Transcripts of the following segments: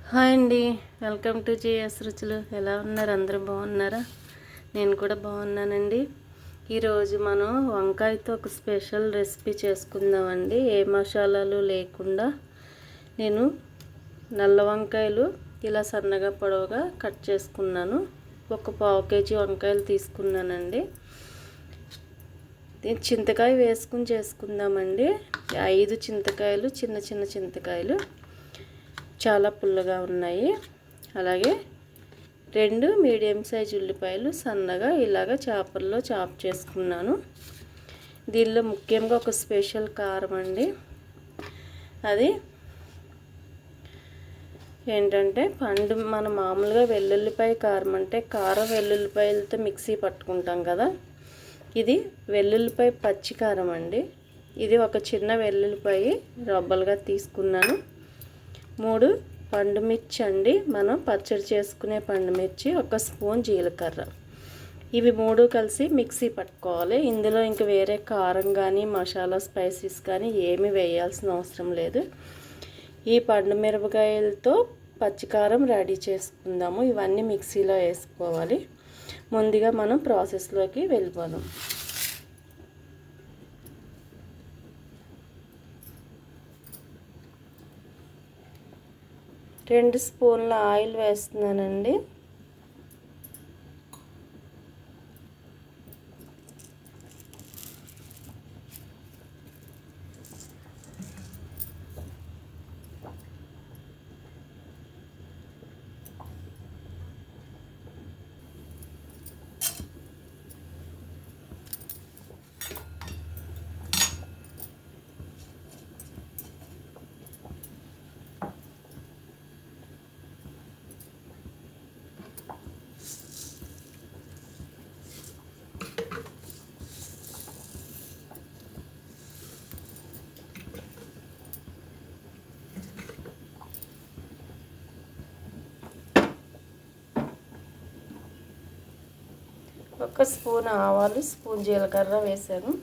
Hi అండి, welcome to JS రుచులు. ఎలా ఉన్నారు? అందరూ బాగున్నారా? నేను కూడా బాగున్నానండి. ఈరోజు మనం వంకాయతో ఒక స్పెషల్ రెసిపీ చేసుకుందామండి. ఏ మసాలాలు లేకుండా నేను నల్ల వంకాయలు ఇలా సన్నగా పొడవుగా కట్ చేసుకున్నాను. ఒక పావు కేజీ వంకాయలు తీసుకున్నానండి. చింతకాయ వేసుకుని చేసుకుందామండి. 5 చింతకాయలు, చిన్న చిన్న చింతకాయలు చాలా పుల్లగా ఉన్నాయి. అలాగే 2 మీడియం సైజ్ ఉల్లిపాయలు సన్నగా ఇలాగ చాపర్లో చాప్ చేసుకున్నాను. దీనిలో ముఖ్యంగా ఒక స్పెషల్ కారం అండి. అది ఏంటంటే మనం మామూలుగా వెల్లుల్లిపాయ కారం అంటే కారం వెల్లుల్లిపాయలతో మిక్సీ పట్టుకుంటాం కదా, ఇది వెల్లుల్లిపాయ పచ్చి కారం అండి. ఇది ఒక చిన్న వెల్లుల్లిపాయ రబ్బలుగా తీసుకున్నాను. 3 పండుమిర్చి అండి, మనం పచ్చడి చేసుకునే పండుమిర్చి, 1 స్పూన్ జీలకర్ర. ఇవి 3 కలిసి మిక్సీ పట్టుకోవాలి. ఇందులో ఇంక వేరే కారం కానీ మసాలా స్పైసెస్ కానీ ఏమీ వేయాల్సిన అవసరం లేదు. ఈ పండు మిరపకాయలతో పచ్చికారం రెడీ చేసుకుందాము. ఇవన్నీ మిక్సీలో వేసుకోవాలి. ముందుగా మనం ప్రాసెస్లోకి వెళ్ళిపోదాం. 2 స్పూన్ల ఆయిల్ వేస్తున్నానండి. ఒక స్పూన్ ఆవాలు, స్పూన్ జీలకర్ర వేసాను.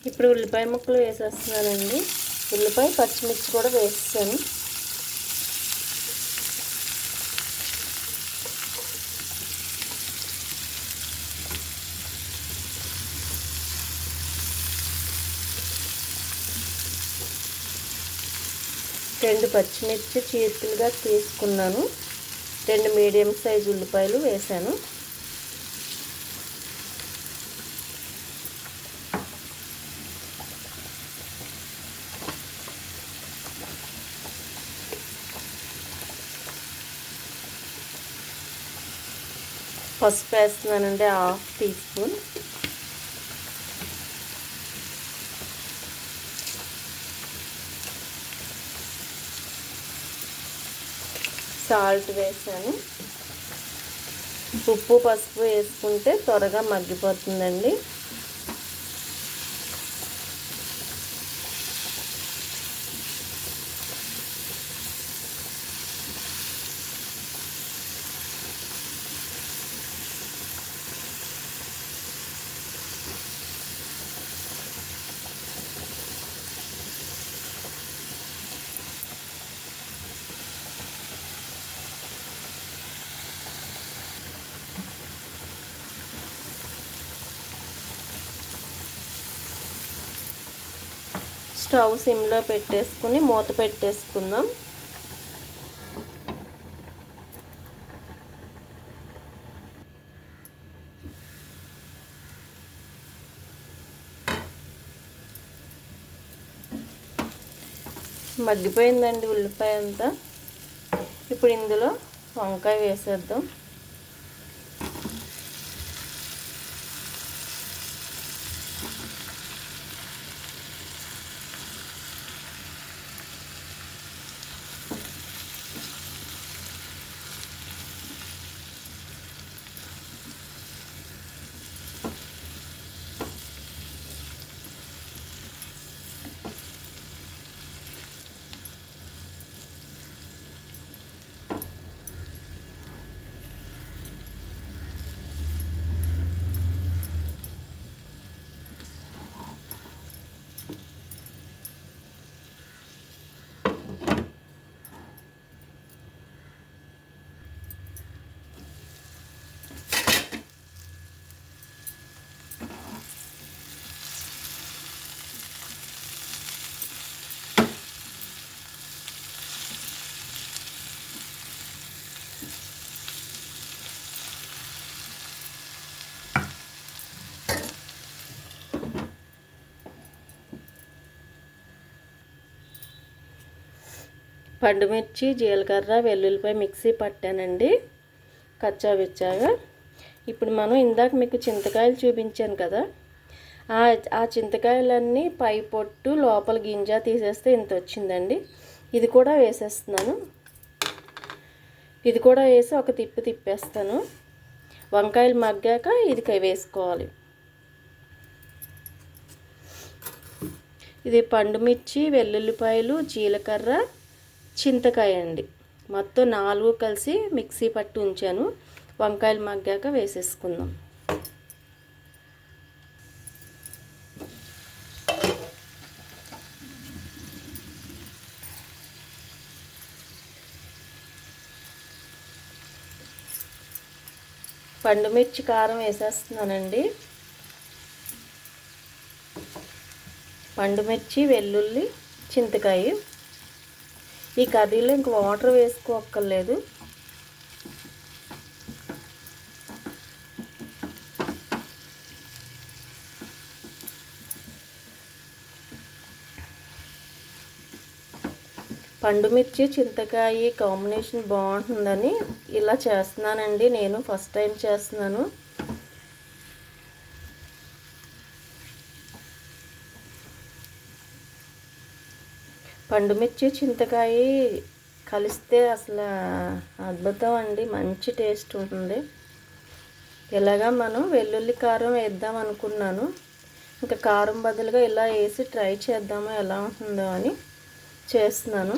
ఇప్పుడు ఉల్లిపాయ ముక్కలు వేసేస్తున్నానండి. ఉల్లిపాయ పచ్చిమిర్చి కూడా వేసేసాను. రెండు పచ్చిమిర్చి చీలికలుగా తీసుకున్నాను. 2 మీడియం సైజ్ ఉల్లిపాయలు వేసాను. పసుపు వేస్తున్నానండి, 1/2 టీ స్పూన్. సాల్ట్ వేసాను. ఉప్పు పసుపు వేసుకుంటే త్వరగా మగ్గిపోతుందండి. స్టవ్ సిమ్లో పెట్టేసుకుని మూత పెట్టేసుకుందాం. మగ్గిపోయిందండి ఉల్లిపాయ అంతా. ఇప్పుడు ఇందులో వంకాయ వేసేద్దాం. పండుమిర్చి, జీలకర్ర, వెల్లుల్లిపాయ మిక్సీ పట్టానండి కచ్చాబిచ్చాగా. ఇప్పుడు మనం ఇందాక మీకు చింతకాయలు చూపించాను కదా, ఆ చింతకాయలన్నీ పై పొట్టు లోపల గింజ తీసేస్తే ఇంత వచ్చిందండి. ఇది కూడా వేసేస్తున్నాను. ఇది కూడా వేసి ఒక తిప్పేస్తాను. వంకాయలు మగ్గాక ఇది వేసుకోవాలి. ఇది పండుమిర్చి, వెల్లుల్లిపాయలు, జీలకర్ర, చింతకాయ అండి. మొత్తం 4 కలిసి మిక్సీ పట్టి ఉంచాను. వంకాయలు మగ్గాక వేసేసుకుందాం. పండుమిర్చి కారం వేసేస్తున్నానండి. పండుమిర్చి, వెల్లుల్లి, చింతకాయ. ఈ కర్రీలో ఇంక వాటర్ వేసుకోక్కర్లేదు. పండుమిర్చి, చింతకాయ కాంబినేషన్ బాగుంటుందని ఇలా చేస్తున్నానండి. నేను ఫస్ట్ టైం చేస్తున్నాను. పండుమిర్చి, చింతకాయ కలిస్తే అసలు అద్భుతం అండి. మంచి టేస్ట్ ఉంటుంది. ఇలాగా మనం వెల్లుల్లి కారం వేద్దాం అనుకున్నాను. ఇంకా కారం బదులుగా ఇలా వేసి ట్రై చేద్దామో ఎలా ఉంటుందో అని చేస్తున్నాను.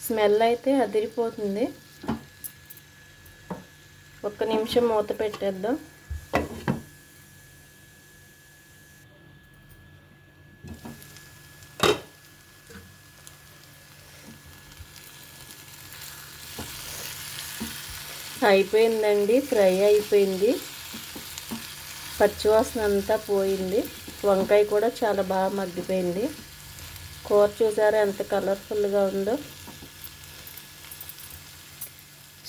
స్మెల్ అయితే అదిరిపోతుంది. ఒక్క నిమిషం మూత పెట్టేద్దాం. అయిపోయిందండి, ఫ్రై అయిపోయింది. పచ్చివాసన అంతా పోయింది. వంకాయ కూడా చాలా బాగా మగ్గిపోయింది. కూర చూసారా ఎంత కలర్ఫుల్గా ఉందో.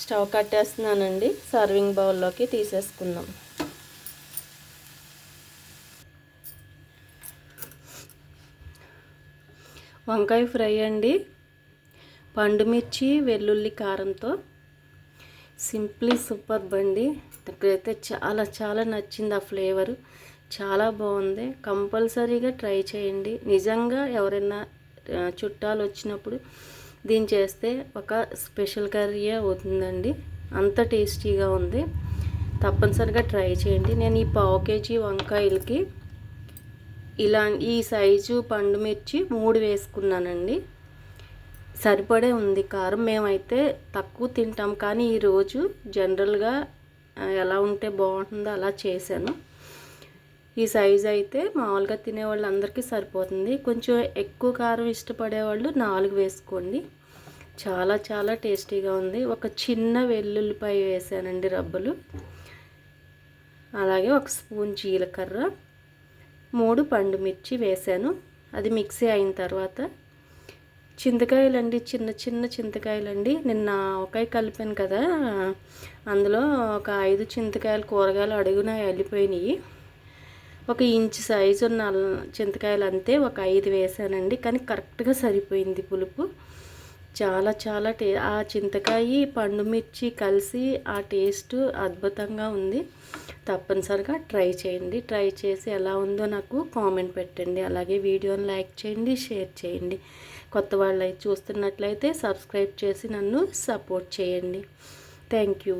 స్టవ్ కట్టేస్తున్నానండి. సర్వింగ్ బౌల్లోకి తీసేసుకుందాం. వంకాయ ఫ్రై అండి, పండుమిర్చి, వెల్లుల్లి కారంతో. సింప్లీ సూపర్బ్ అండి. నాకైతే చాలా చాలా నచ్చింది. ఆ ఫ్లేవరు చాలా బాగుంది. కంపల్సరీగా ట్రై చేయండి. నిజంగా ఎవరైనా చుట్టాలు వచ్చినప్పుడు దీన్ని చేస్తే ఒక స్పెషల్ కర్రీ అవుతుందండి. అంత టేస్టీగా ఉంది. తప్పనిసరిగా ట్రై చేయండి. నేను ఈ 1/2 kg వంకాయలకి ఈ సైజు పండుమిర్చి 3 వేసుకున్నానండి. సరిపడే ఉంది కారం. మేమైతే తక్కువ తింటాం, కానీ ఈరోజు జనరల్గా ఎలా ఉంటే బాగుంటుందో అలా చేశాను. ఈ సైజు అయితే మామూలుగా తినేవాళ్ళు అందరికీ సరిపోతుంది. కొంచెం ఎక్కువ కారం ఇష్టపడేవాళ్ళు 4 వేసుకోండి. చాలా చాలా టేస్టీగా ఉంది. ఒక చిన్న వెల్లుల్లిపాయ వేసానండి, రబ్బలు. అలాగే 1 స్పూన్ జీలకర్ర, 3 పండుమిర్చి వేసాను. అది మిక్సీ అయిన తర్వాత చింతకాయలండి, చిన్న చిన్న చింతకాయలండి. నిన్న ఒకాయ కలిపాను కదా, అందులో ఒక 5 చింతకాయలు కూరగాయలు అడుగున వెళ్ళిపోయినాయి. 1 ఇంచు సైజు ఉన్న చింతకాయలు అంతే, ఒక 5 వేసానండి. కానీ కరెక్ట్గా సరిపోయింది పులుపు. చాలా చాలా ఆ చింతకాయ పండు మిర్చి కలిసి ఆ టేస్ట్ అద్భుతంగా ఉంది. తప్పనిసరిగా ట్రై చేయండి. ట్రై చేసి ఎలా ఉందో నాకు కామెంట్ పెట్టండి. అలాగే వీడియోని లైక్ చేయండి, షేర్ చేయండి. కొత్త వాళ్ళు చూస్తున్నట్లయితే సబ్స్క్రైబ్ చేసి నన్ను సపోర్ట్ చేయండి. Thank you.